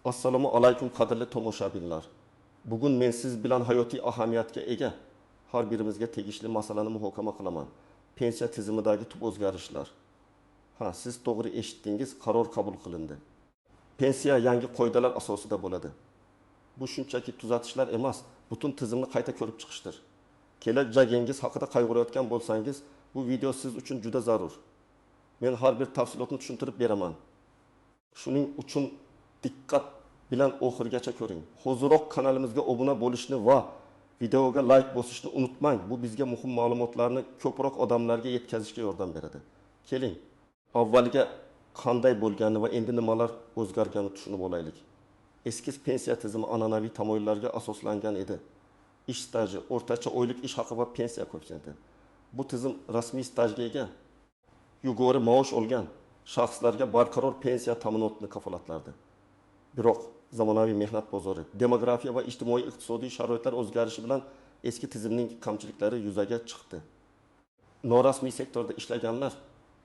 Assalomu alaykum qadrli tomoshabinlar. Bugun men siz bilan hayotiy ahamiyatga ega har birimizga tegishli masalani muhokama qilaman. Pensiya tizimidagi tub o'zgarishlar. Siz to'g'ri eshitdingiz, qaror qabul qilindi. Pensiya yangi qoidalar asosida bo'ladi. Bu shunchaki tuzatishlar emas, butun tizimni qayta ko'rib chiqishdir. Kelajagingiz haqida qayg'urayotgan bo'lsangiz, bu video siz uchun juda zarur. Men har bir tafsilotni tushuntirib beraman. Shuning uchun diqqat bilan oxirigacha ko'ring. Hozirroq kanalimizga obuna bo'lishni va videoga like bosishni unutmang. Bu bizga muhim ma'lumotlarni ko'proq odamlarga yetkazishga yordam beradi. Keling, avvaliga qanday bo'lgani va endi nimalar o'zgarganini tushunib olaylik. Eski pensiya tizimi an'anaviy tamoyillarga asoslangan edi. Ish staji, o'rtacha oylik ish haqi va pensiya koeffitsiyenti. Bu tizim rasmiy stajga ega, yuqori maosh olgan shaxslarga barqaror pensiya ta'minotini kafolatlardi. Biroq zamonaviy mehnat bozori, demografiya va ijtimoiy iqtisodiy sharoitlar o'zgarishi bilan eski tizimning kamchiliklari yuzaga chiqdi. Norasmiy sektorda ishlaganlar,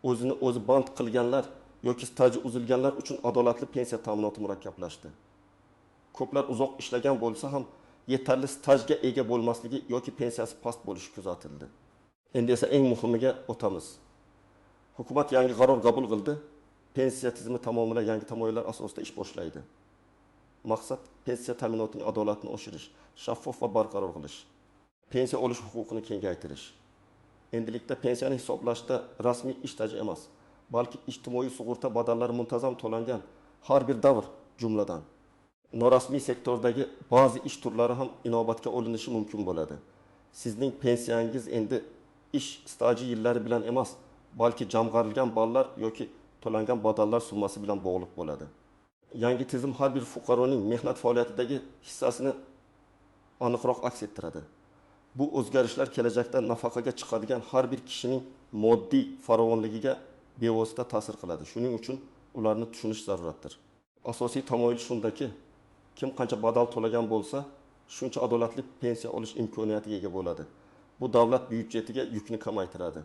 o'zini o'zi band qilganlar yoki staji uzilganlar uchun adolatli pensiya ta'minoti murakkablashdi. Ko'plar uzoq ishlagan bo'lsa ham yetarli stajga ega bo'lmasligi yoki pensiyasi past bo'lishi kuzatildi. Endi esa eng muhimiga o'tamiz. Hukumat yangi qaror qabul qildi. Pensiya tizimi tamomila yangi tamoyillar asosida ish boshlaydi. Maqsad pensiya ta'minotining adolatini oshirish, shaffof va barqaror qilish. Pensiya olish huquqini kengaytirish. Endilikda pensiyani hisoblashda rasmiy ish staji emas, balki ijtimoiy sug'urta badallari muntazam to'langan har bir davr, jumladan norasmiy sektordagi ba'zi ish turlari ham inobatga olinishi mumkin bo'ladi. Sizning pensiyangiz endi ish staji yillari bilan emas, balki jamg'arilgan ballar yoki to'langan badallar summasi bilan bog'liq bo'ladi. Yangi tizim har bir fuqaroning mehnat faoliyatidagi hissasini aniqroq aks ettiradi. Bu o'zgarishlar kelajakda nafaqaga chiqadigan har bir kishining moddiy farovonligiga bevosita ta'sir qiladi. Shuning uchun ularni tushunish zaruratdir. Asosiy tamoyil shundaki, kim qancha badal to'lagan bo'lsa, shuncha adolatli pensiya olish imkoniyatiga ega bo'ladi. Bu davlat byudjetiga yukni kamaytiradi.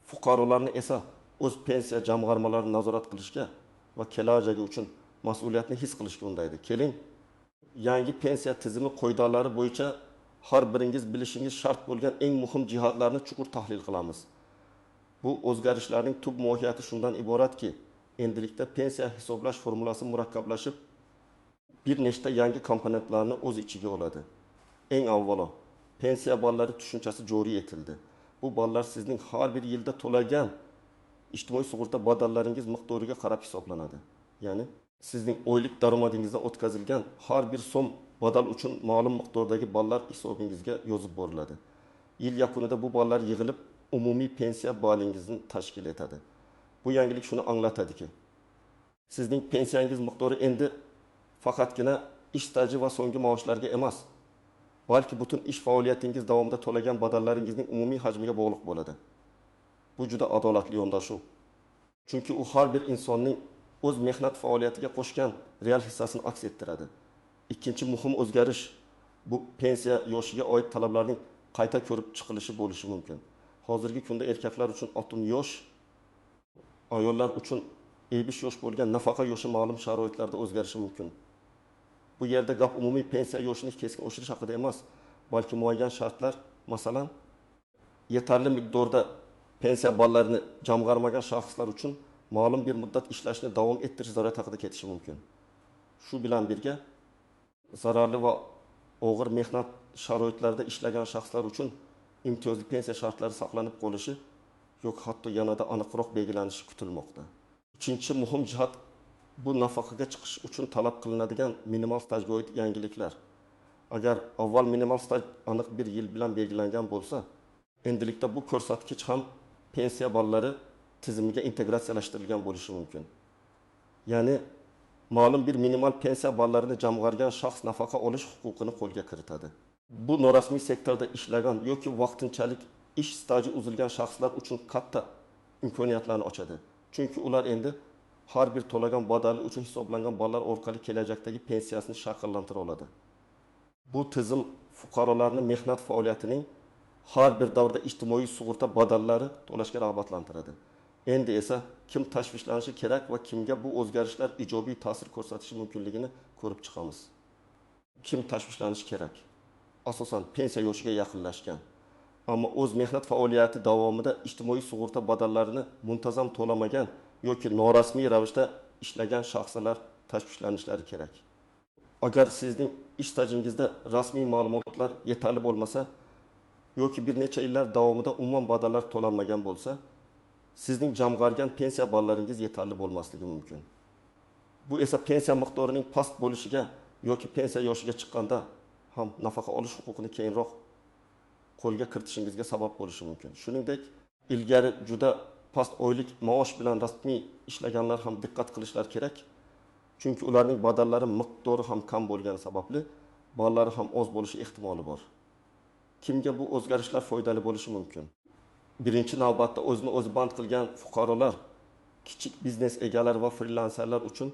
Fuqarolarni esa o'z pensiya jamg'armalarini nazorat qilishga va kelajagi uchun mas'uliyatni his qilishga undaydi. Keling, yangi pensiya tizimi qoidalari bo'yicha har biringiz bilishingiz shart bo'lgan eng muhim jihatlarni chuqur tahlil qilamiz. Bu o'zgarishlarning tub mohiyati shundan iboratki, endilikda pensiya hisoblash formulasi murakkablashib, bir nechta yangi komponentlarni o'z ichiga oladi. Eng avvalo, pensiya ballari tushunchasi joriy etildi. Bu ballar sizning har bir yilda to'lagan ijtimoiy sug'urta badallaringiz miqdoriga qarab hisoblanadi. Ya'ni sizning oylik daromadingizdan o'tkazilgan har bir so'm badal uchun ma'lum miqdordagi ballar hisobingizga yozib boriladi. Yil yakunida bu ballar yig'ilib umumiy pensiya balingizni tashkil etadi. Bu yangilik shuni anglatadiki, sizning pensiyangiz miqdori endi faqatgina ish staji va so'nggi maoshlarga emas, balki butun ish faoliyatingiz davomida to'lagan badallaringizning umumiy hajmiga bog'liq bo'ladi. Bu juda adolatli yondashuv. Chunki u har bir insonning o'z mehnat faoliyatiga qo'shgan real hissasini aks ettiradi. Ikkinchi muhim o'zgarish bu pensiya yoshiga oid talablarning qayta ko'rib chiqilishi bo'lishi mumkin. Hozirgi kunda erkaklar uchun 60 yosh, ayollar uchun 50 yosh bo'lgan nafaqa yoshi ma'lum sharoitlarda o'zgarishi mumkin. Bu yerda gap umumiy pensiya yoshini keskin oshirish haqida emas, balki muayyan shartlar, masalan, yetarli miqdorda pensiya ballarini jamg'armagan shaxslar uchun ma'lum bir muddat ishlashni davom ettirish zarurati haqida ketishi mumkin. Shu bilan birga zararli va og'ir mehnat sharoitlarida ishlagan shaxslar uchun imtiyozli pensiya shartlari saqlanib qolishi yoki hatto yanada aniqroq belgilanishi kutilmoqda. Uchinchi muhim jihat bu nafaqaga chiqish uchun talab qilinadigan minimal stajga oid yangiliklar. Agar avval minimal staj aniq bir yil bilan belgilangan bo'lsa, endilikda bu ko'rsatkich ham pensiya ballari tizimiga integratsiyalashtirilgan bo'lishi mumkin. Ya'ni ma'lum bir minimal pensiya ballarini jamg'argan shaxs nafaqa olish huquqini qo'lga kiritadi. Bu norasmiy sektorda ishlagan yoki vaqtinchalik ish staji uzilgan shaxslar uchun katta imkoniyatlarni ochadi. Chunki ular endi har bir to'lagan badali uchun hisoblangan ballar orqali kelajakdagi pensiyasini shakllantira oladi. Bu tizim fuqarolarning mehnat faoliyatining har bir davrda ijtimoiy sug'urta badallari to'lashga rag'batlantiradi. Endi esa kim tashvishlanishi kerak va kimga bu o'zgarishlar ijobiy ta'sir ko'rsatishi mumkinligini ko'rib chiqamiz. Kim tashvishlanishi kerak? Asosan pensiya yoshiga yaqinlashgan, ammo o'z mehnat faoliyati davomida ijtimoiy sug'urta badallarini muntazam to'lamagan yoki norasmiy ravishda ishlagan shaxslar tashvishlanishlari kerak. Agar sizning ish stajingizda rasmiy ma'lumotlar yetarli bo'lmasa yoki bir necha yillar davomida umuman badallar to'lanmagan bo'lsa, sizning jamg'argan pensiya ballaringiz yetarli bo'lmasligi mumkin. Bu esa pensiya miqdorining past bo'lishiga yoki pensiya yoshiga chiqqanda ham nafaqa olish huquqini keyinroq qo'lga kiritishingizga sabab bo'lishi mumkin. Shuningdek, ilgari juda past oylik maosh bilan rasmiy ishlaganlar ham diqqat qilishlari kerak. Chunki ularning badallari miqdori ham kam bo'lgani sababli ballari ham oz bo'lishi ehtimoli bor. Kimga bu o'zgarishlar foydali bo'lishi mumkin? Birinchi navbatda o'zini o'zi band qilgan fuqarolar, kichik biznes egalari va frilanserlar uchun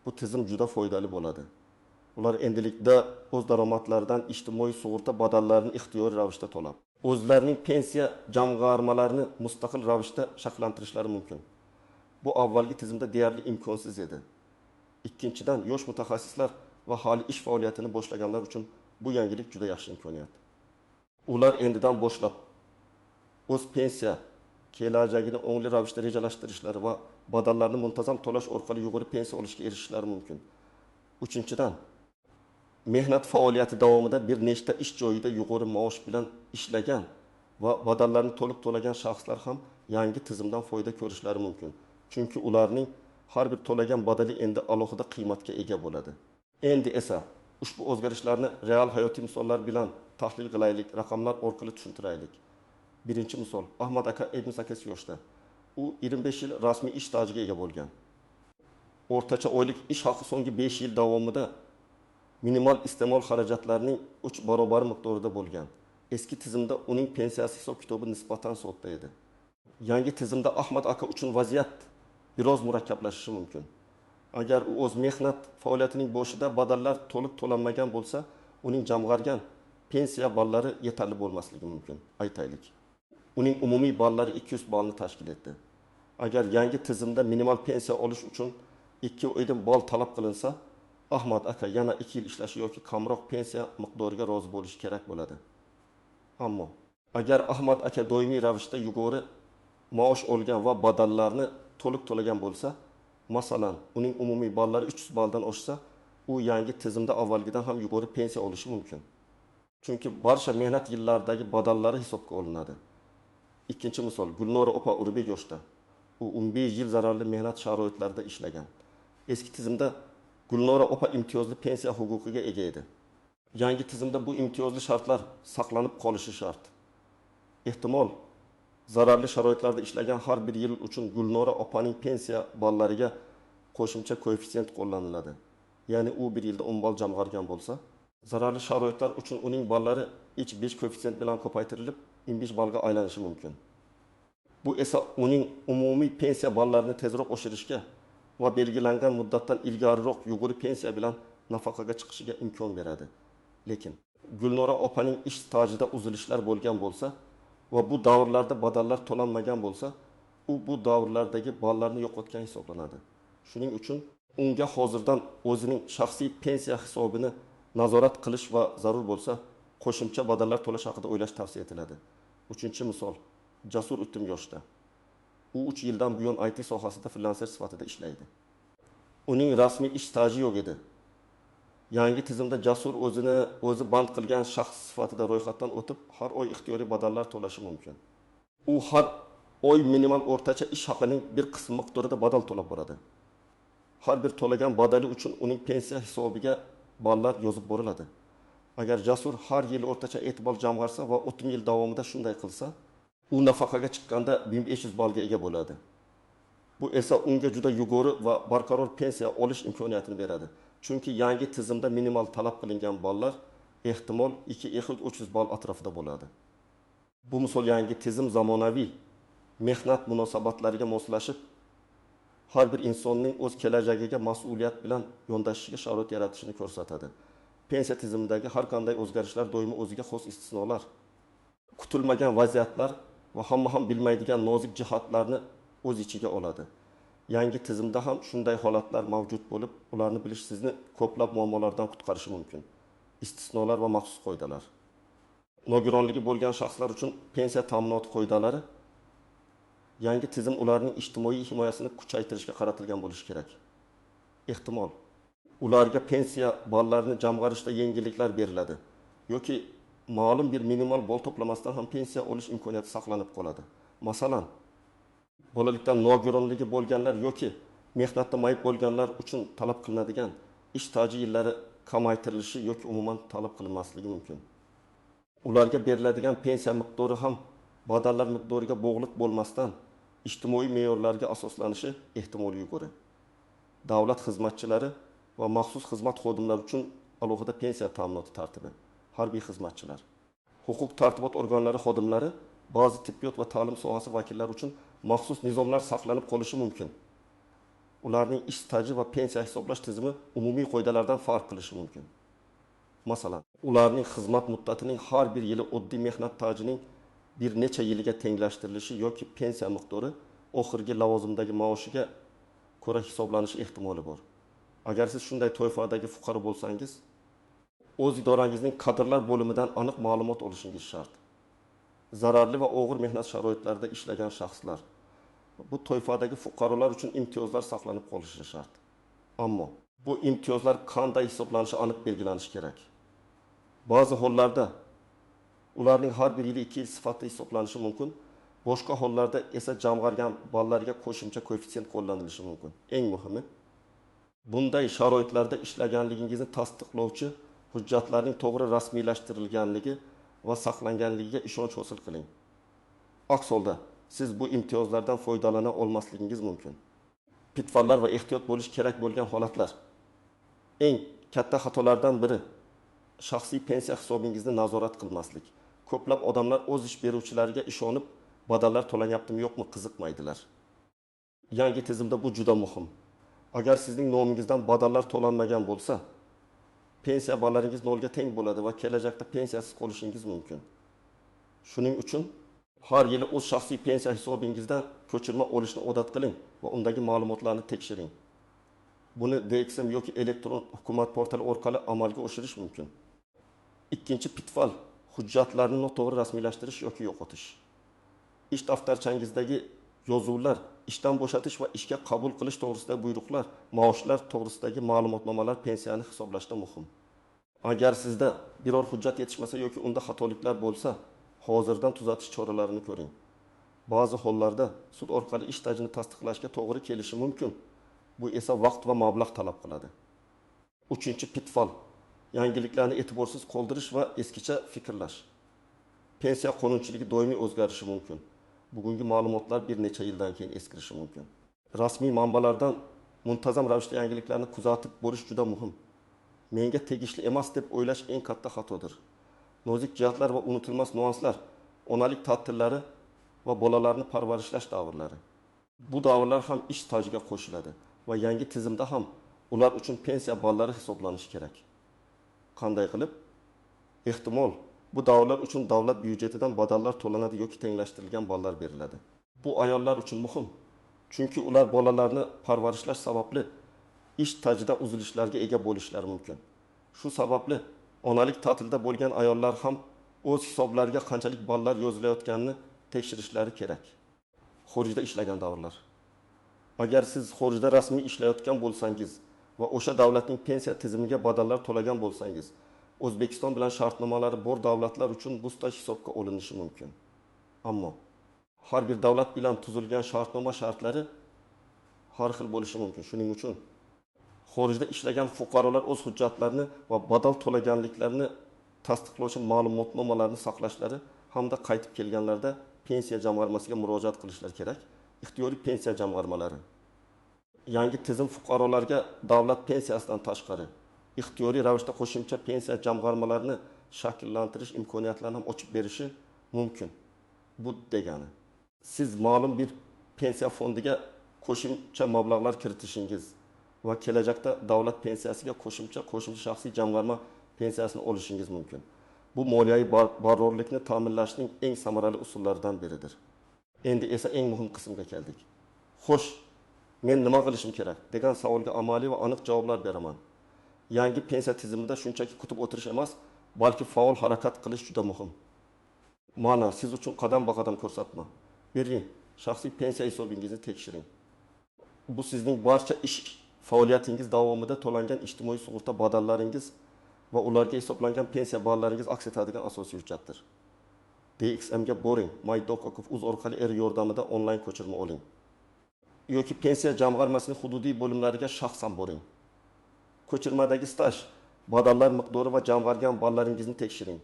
bu tizim juda foydali bo'ladi. Ular endilikda o'z daromadlaridan ijtimoiy sug'urta badallarini ixtiyoriy ravishda to'lab, o'zlarining pensiya jamg'armalarini mustaqil ravishda shakllantirishlari mumkin. Bu avvalgi tizimda deyarli imkonsiz edi. Ikkinchidan, yosh mutaxassislar va hali ish faoliyatini boshlaganlar uchun bu yangilik juda yaxshi imkoniyat. Ular endidan boshlab o'z pensiya kelajagini o'ngli ravishda rejalashtirishlari va badallarni muntazam to'lash orqali yuqori pensiya olishga erishishlari mumkin. Uchinchidan, mehnat faoliyati davomida bir nechta ish joyida yuqori maosh bilan ishlagan va badallarni to'liq to'lagan shaxslar ham yangi tizimdan foyda ko'rishlari mumkin. Chunki ularning har bir to'lagan badali endi alohida qiymatga ega bo'ladi. Endi esa ushbu o'zgarishlarni real hayotiy misollar bilan tahlil qilaylik, raqamlar orqali tushuntiraylik. Birinchi misol, Ahmad aka 78 yoshda. U 25 yil rasmiy ish stajiga ega bo'lgan. O'rtacha oylik ish haqi so'nggi 5 yil davomida minimal iste'mol xarajatlarining 3 barobar miqdorida bo'lgan. Eski tizimda uning pensiyasi hisob-kitobi nisbatan sodda edi. Yangi tizimda Ahmad aka uchun vaziyat biroz murakkablashishi mumkin. Agar u o'z mehnat faoliyatining boshida badallar to'liq to'lanmagan bo'lsa, uning jamg'argan pensiya ballari yetarli bo'lmasligi mumkin. Aytaylik, uning umumiy ballari 200 ballni tashkil etdi. Agar yangi tizimda minimal pensiya olish uchun 2 oydan ball talab qilinsa, Ahmad aka yana 2 yil ishlashi yoki kamroq pensiya miqdoriga rozi bo'lishi kerak bo'ladi. Ammo agar Ahmad aka doimiy ravishda yuqori maosh olgan va badallarni to'liq to'lagan bo'lsa, masalan, uning umumiy ballari 300 balldan oshsa, u yangi tizimda avvalgidan ham yuqori pensiya olishi mumkin. Chunki barcha mehnat yillaridagi badallari hisobga olinadi. Ikkinchi misol, Gulnora opa Urbek yoshda. U 15 yil zararli mehnat sharoitlarida ishlagan. Eski tizimda Gulnora opa imtiyozli pensiya huquqiga ega edi. Yangi tizimda bu imtiyozli shartlar saqlanib qolishi shart. Ehtimol zararli sharoitlarda ishlagan har bir yil uchun Gulnora opaning pensiya ballariga qo'shimcha koeffitsient qo'llaniladi. Ya'ni u bir yilda 10 ball jamg'argan bo'lsa, zararli sharoitlar uchun uning ballari 5 koeffitsient bilan ko'paytirilib 15 ballga aylanishi mumkin. Bu esa uning umumiy pensiya ballarini tezroq oshirishga va belgilangan muddatdan ilgariroq yuqori pensiya bilan nafaqaga chiqishiga imkon beradi. Lekin Gulnora opaning ish stajida uzilishlar bo'lgan bo'lsa va bu davrlarda badallar to'lanmagan bo'lsa, u bu davrlardagi ballarni yo'qotgan hisoblanadi. Shuning uchun unga hozirdan o'zining shaxsiy pensiya hisobini nazorat qilish va zarur bo'lsa, qo'shimcha badallar to'lash haqida o'ylash tavsiya etiladi. Uchinchi misol, Jasur Uttim yoshda. U 3 yildan buyon IT sohasida frilanser sifatida ishlaydi. Uning rasmiy ish staji yo'q edi. Yangi tizimda Jasur o'zi band qilgan shaxs sifatida ro'yxatdan o'tib, har oy ixtiyoriy badallar to'lashi mumkin. U har oy minimal o'rtacha ish haqining bir qismi miqdorida badal to'lab boradi. Har bir to'lagan badali uchun uning pensiya hisobiga ballar yozib boriladi. Agar Jasur har yil o'rtacha e'tibor jamg'arsa va 30 yil davomida shunday qilsa, u nafaqaga chiqqanda 1500 ballga ega bo'ladi. Bu esa unga juda yuqori va barqaror pensiya olish imkoniyatini beradi. Chunki yangi tizimda minimal talab qilingan ballar ehtimol 2-300 ball atrofida bo'ladi. Bu misol yangi tizim zamonaviy mehnat munosabatlariga moslashib, har bir insonning o'z kelajagiga mas'uliyat bilan yondashishiga sharoit yaratishini ko'rsatadi. Pensiya tizimidagi har qanday o'zgarishlar doimo o'ziga xos istisnolar, kutilmagan vaziyatlar va hamma ham bilmaydigan nozik jihatlarni o'z ichiga oladi. Yangi tizimda ham shunday holatlar mavjud bo'lib, ularni bilish sizni ko'plab muammolardan qutqarishi mumkin. Istisnolar va maxsus qoidalar. Nogironligi bo'lgan shaxslar uchun pensiya ta'minoti qoidalari yangi tizim ularning ijtimoiy himoyasini kuchaytirishga qaratilgan bo'lishi kerak. Ehtimol ularga pensiya ballarini jamg'arishda yengilliklar beriladi yoki ma'lum bir minimal ball to'plamasdan ham pensiya olish imkoniyati saqlanib qoladi. Masalan, bolalikdan nogironligi bo'lganlar yoki mehnatda mayib bo'lganlar uchun talab qilinadigan ish staji yillari kamaytirilishi yoki umuman talab qilinmasligi mumkin. Ularga beriladigan pensiya miqdori ham badallar miqdoriga bog'liq bo'lmasdan ijtimoiy me'yorlarga asoslanishi ehtimoli yuqori. Davlat xizmatchilari va maxsus xizmat xodimlari uchun alohida pensiya ta'minoti tartibi. Harbiy xizmatchilar, huquq tartibot organlari xodimlari, ba'zi tibbiyot va ta'lim sohasi vakillari uchun maxsus nizomlar saqlanib qolishi mumkin. Ularning ish staji va pensiya hisoblash tizimi umumiy qoidalardan farq qilishi mumkin. Masalan, ularning xizmat muddatining har bir yili oddiy mehnat stajining bir necha yiliga tenglashtirilishi yoki pensiya miqdori oxirgi lavozimdagi maoshiga ko'ra hisoblanishi ehtimoli bor. Agar siz shunday toifadagi fuqaro bo'lsangiz, o'z idorangizning kadrlar bo'limidan aniq ma'lumot olishingiz shart. Zararli va og'ir mehnat sharoitlarida ishlagan shaxslar, bu toifadagi fuqarolar uchun imtiyozlar saqlanib qolishi shart. Ammo bu imtiyozlar qanday hisoblanishi aniq belgilanishi kerak. Ba'zi hollarda ularning har bir yili 2 yil sifatida hisoblanishi mumkin. Boshqa hollarda esa jamg'argan ballarga qo'shimcha koeffitsient qo'llanilishi mumkin. Eng muhimi, bunday sharoitlarda ishlaganligingizni tasdiqlovchi hujjatlarning to'g'ri rasmiylashtirilganligi va saqlanganligiga ishonch hosil qiling. Aks holda siz bu imtiyozlardan foydalana olmasligingiz mumkin. Pitfallar va ehtiyot bo'lish kerak bo'lgan holatlar. Eng katta xatolardan biri shaxsiy pensiya hisobingizni nazorat qilmaslik. Ko'plab odamlar o'z ish beruvchilariga ishonib, badallar to'lanyaptimi yo'qmi qiziqmaydilar. Yangi tizimda bu juda muhim. Agar sizning nomingizdan badallar to'lanmagan bo'lsa, pensiya ballaringiz nolga teng bo'ladi va kelajakda pensiyasiz qolishingiz mumkin. Shuning uchun har yili o'z shaxsiy pensiya hisobingizdan ko'chirma olishni odat qiling va undagi ma'lumotlarni tekshiring. Buni DXM yoki elektron hukumat portali orqali amalga oshirish mumkin. Ikkinchi pitfal hujjatlarni noto'g'ri rasmiylashtirish yoki yo'qotish. Ish daftarchangizdagi yozuvlar, ishdan bo'shatish va ishga qabul qilish to'g'risidagi buyruqlar, maoshlar to'g'risidagi ma'lumotnomalar pensiyani hisoblashda muhim. Agar sizda biror hujjat yetishmasa yoki unda xatoliklar bo'lsa, hozirdan tuzatish choralarini ko'ring. Ba'zi hollarda sud orqali ish stajini tasdiqlashga to'g'ri kelishi mumkin. Bu esa vaqt va mablag' talab qiladi. Uchinchi pitfal: yangiliklarni e'tiborsiz qoldirish va eskicha fikrlash. Pensiya qonunchiligi doimiy o'zgarishi mumkin. Bugungi ma'lumotlar bir necha yildan keyin eskirishi mumkin. Rasmiy manbalardan muntazam ravishda yangiliklarni kuzatib borish juda muhim. Menga tegishli emas deb o'ylash eng katta xatodir. Nozik jihatlar va unutilmas nuanslar, onalik ta'tillari va bolalarni parvarishlash davrlari. Bu davrlar ham ish stajiga qo'shiladi va yangi tizimda ham ular uchun pensiya ballari hisoblanishi kerak. Qanday qilib? Ehtimol bu davrlar uchun davlat byudjetidan badallar to'lanadi yoki tenglashtirilgan ballar beriladi. Bu ayollar uchun muhim, chunki ular bolalarni parvarishlash sababli ish stajida uzilishlarga ega bo'lishlari mumkin. Shu sababli onalik ta'tilda bo'lgan ayollar ham o'z hisoblariga qanchalik ballar yozilayotganini tekshirishlari kerak. Xorijda ishlagan davrlar. Agar siz xorijda rasmiy ishlayotgan bo'lsangiz va o'sha davlatning pensiya tizimiga badallar to'lagan bo'lsangiz, O'zbekiston bilan shartnomalari bor davlatlar uchun bu staj hisobga olinishi mumkin. Ammo har bir davlat bilan tuzilgan shartnoma shartlari har xil bo'lishi mumkin. Shuning uchun xorijda ishlagan fuqarolar o'z hujjatlarini va badal to'laganliklarini tasdiqlovchi ma'lumotnomalarni saqlashlari hamda qaytib kelganlarda pensiya jamg'armasiga murojaat qilishlari kerak. Ixtiyoriy pensiya jamg'armalari. Yangi tizim fuqarolarga davlat pensiyasidan tashqari ixtiyoriy ravishda qo'shimcha pensiya jamg'armalarini shakllantirish imkoniyatlarini ham ochib berishi mumkin. Bu degani, siz ma'lum bir pensiya fondiga qo'shimcha mablag'lar kiritishingiz va kelajakda davlat pensiyasiga qo'shimcha shaxsiy jamg'arma pensiyasini olishingiz mumkin. Bu moliyaviy barqarorlikni ta'minlashning eng samarali usullaridan biridir. Endi esa eng muhim qismga keldik. Xo'sh, men nima qilishim kerak degan savolga amaliy va aniq javoblar beraman. Yangi pensiya tizimida shunchaki kutib o'tirish emas, balki faol harakat qilish juda muhim. Mana siz uchun qadam-baqadam ko'rsatma. Bering, shaxsiy pensiya hisobingizni tekshiring. Bu sizning barcha ish faoliyatingiz davomida to'langan ijtimoiy sug'urta badallaringiz va ularga hisoblangan pensiya ballaringiz aks etadigan asosiy hujjatdir. DXMga boring, My.Gov.uz orqali yordamida onlayn ko'chirma oling. Yoki pensiya jamg'armasining hududiy bo'limlariga shaxsan boring. Ko'chirmadagi staj, badallar miqdori va jamg'argan ballaringizni tekshiring.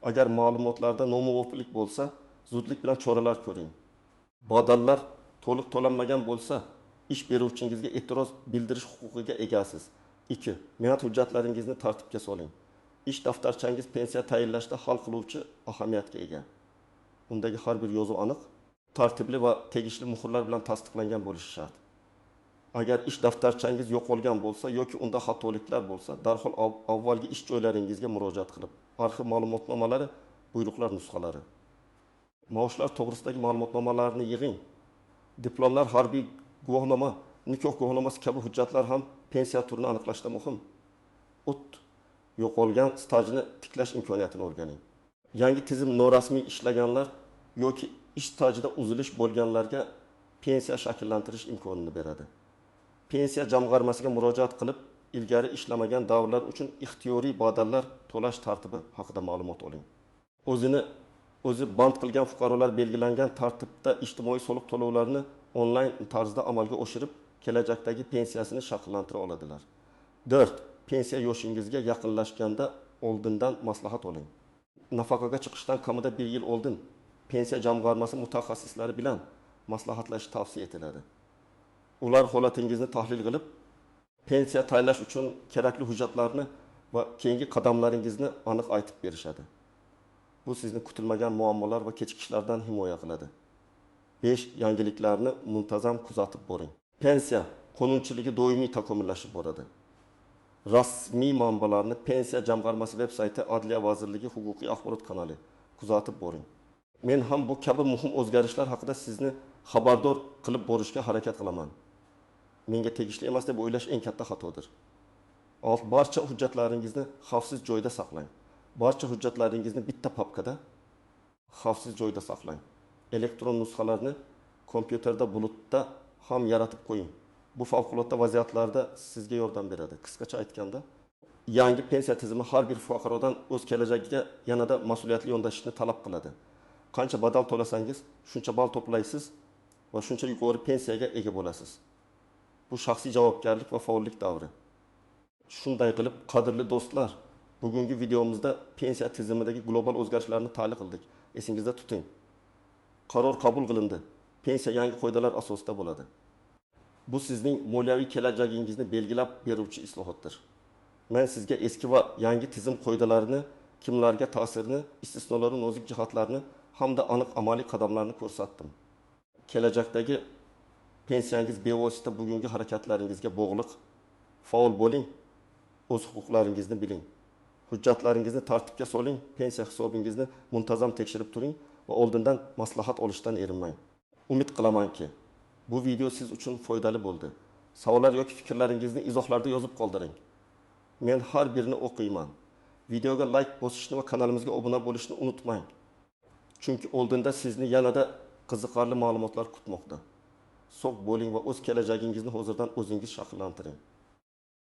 Agar ma'lumotlarda nomuvofiqlik bo'lsa, zudlik bilan choralar ko'ring. Badallar to'liq to'lanmagan bo'lsa, ish beruvchingizga e'tiroz bildirish huquqiga egasiz. 2. Mehnat hujjatlaringizni tartibga soling. Ish daftarchangiz pensiya tayinlashda hal qiluvchi ahamiyatga ega. Undagi har bir yozuv aniq, tartibli va tegishli muhrlar bilan tasdiqlangan bo'lishi shart. Agar ish daftarchangiz yo'qolgan bo'lsa yoki unda xatoliklar bo'lsa, darhol avvalgi ish joylaringizga murojaat qilib, arxiv ma'lumotnomalari, buyruqlar nusxalari, maoshlar to'g'risidagi ma'lumotnomalarni yig'ing. Diplomlar, harbiy guvohnoma, nikoh guvohnomasi kabi hujjatlar ham pensiya turini aniqlashda muhim. Yo'qolgan stajni tiklash imkoniyatini o'rganing. Yangi tizim norasmiy ishlaganlar yoki ish stajida uzilish bo'lganlarga pensiya shakllantirish imkonini beradi. Pensiya jamg'armasiga murojaat qilib, ilgari ishlamagan davrlar uchun ixtiyoriy badallar to'lash tartibi haqida ma'lumot oling. O'zi band qilgan fuqarolar belgilangan tartibda ijtimoiy soliq to'lovlarini onlayn tarzda amalga oshirib, kelajakdagi pensiyasini shakllantira oladilar. 4. Pensiya yoshingizga yaqinlashganda oldindan maslahat oling. Nafaqaga chiqishdan kamida 1 yil oldin pensiya jamg'armasi mutaxassislari bilan maslahatlashish tavsiya etiladi. Ular holatingizni tahlil qilib, pensiya tayinlash uchun kerakli hujjatlarni va keyingi qadamlaringizni aniq aytib berishadi. Bu sizni kutilmagan muammolar va kechikishlardan himoya qiladi. 5. Yangiliklarni muntazam kuzatib boring. Pensiya qonunchiligi doimiy takomillashib boradi. Rasmiy manbalarni pensiya jamg'armasi veb-sayti, Adliya vazirligi huquqiy axborot kanali kuzatib boring. Men ham bu kabi muhim o'zgarishlar haqida sizni xabardor qilib borishga harakat qilaman. Menga tegishli emas deb o'ylash eng katta xatodir. Barcha hujjatlaringizni xavfsiz joyda saqlang. Barcha hujjatlaringizni bitta papkada xavfsiz joyda saqlang. Elektron nusxalarni kompyuterda, bulutda ham yaratib qo'ying. Bu favqulodda vaziyatlarda sizga yordam beradi. Qisqacha aytganda, yangi pensiya tizimi har bir fuqarodan o'z kelajagiga yanada mas'uliyatli yondashishni talab qiladi. Qancha badal to'lasangiz, shuncha ball to'playsiz va shuncha yuqori pensiyaga ega bo'lasiz. Bu shaxsiy javobgarlik va faollik davri. Shunday qilib, qadrli do'stlar, bugungi videomizda pensiya tizimidagi global o'zgarishlarni tahlil qildik. Esingizda tuting. Qaror qabul qilindi. Pensiya yangi qoidalar asosida bo'ladi. Bu sizning moliyaviy kelajagingizni belgilab beruvchi islohotdir. Men sizga eski va yangi tizim qoidalarini, kimlarga ta'sirini, istisnolari, nozik jihatlarini hamda aniq amaliy qadamlarni ko'rsatdim. Kelajakdagi pensiyangiz bevosita bugungi harakatlaringizga bog'liq. Faol bo'ling, o'z huquqlaringizni biling. Hujjatlaringizni tartibga soling, pensiya hisobingizni muntazam tekshirib turing va oldindan maslahat olishdan erinmang. Umid qilamanki, bu video siz uchun foydali bo'ldi. Savollar yoki fikrlaringizni izohlarda yozib qoldiring. Men har birini o'qiyman. Videoga like bosishni va kanalimizga obuna bo'lishni unutmang. Chunki oldinda sizni yanada qiziqarli ma'lumotlar kutmoqda. Sog' bo'ling va o'z kelajagingizni hozirdan o'zingiz shakllantiring.